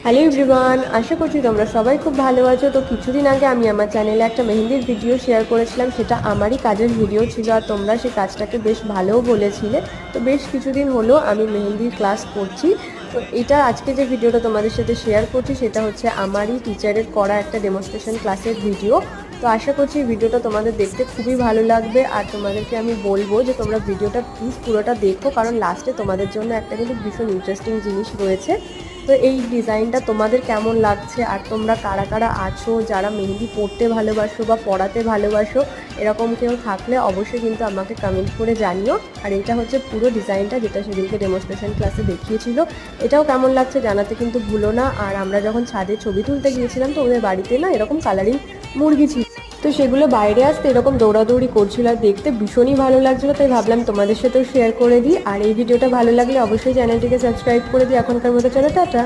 Hello everyone, আশা করছি তোমরা সবাই খুব ভালো আছো। তো কিছুদিন আগে আমি আমার চ্যানেলে একটা মেহেন্দির ভিডিও শেয়ার করেছিলাম, সেটা আমারই কাজের ভিডিও ছিল আর তোমরা সেই কাজটাকে বেশ ভালোও বলেছিলে। তো বেশ কিছুদিন হলো আমি মেহেন্দির ক্লাস করছি। তো এটা আজকে যে ভিডিওটা তোমাদের সাথে শেয়ার করছি সেটা হচ্ছে আমারই টিচারের করা একটা ডেমনস্ট্রেশন ক্লাসের ভিডিও। তো আশা করছি ভিডিওটা তোমাদের দেখতে খুবই ভালো লাগবে আর তোমাদেরকে আমি বলবো যে তোমরা ভিডিওটা প্লিজ পুরোটা দেখো, কারণ লাস্টে তোমাদের জন্য একটা কিন্তু ভীষণ ইন্টারেস্টিং জিনিস রয়েছে। তো এই ডিজাইনটা তোমাদের কেমন লাগছে আর তোমরা কারা কারা আছো যারা মেহেন্দি পরতে ভালোবাসো বা পরাতে ভালোবাসো, এরকম কেউ থাকলে অবশ্যই কিন্তু আমাকে কমেন্ট করে জানিও। আর এটা হচ্ছে পুরো ডিজাইনটা যেটা সেদিনকে ডেমনস্ট্রেশন ক্লাসে দেখিয়েছিল। এটাও কেমন লাগছে জানাতে কিন্তু ভুলো না। আর আমরা যখন ছাদে ছবি তুলতে গিয়েছিলাম তো ওদের বাড়িতে না এরকম কালারিং মুরগি ছিল, তো সেগুলো বাইরে আসতে এরকম দৌড়াদৌড়ি করছিল আর দেখতে ভীষণই ভালো লাগছিলো। তাই ভাবলাম তোমাদের সাথেও শেয়ার করে দিই। আর এই ভিডিওটা ভালো লাগলে অবশ্যই চ্যানেলটিকে সাবস্ক্রাইব করে দিই। এখনকার মতো চলো টাটা।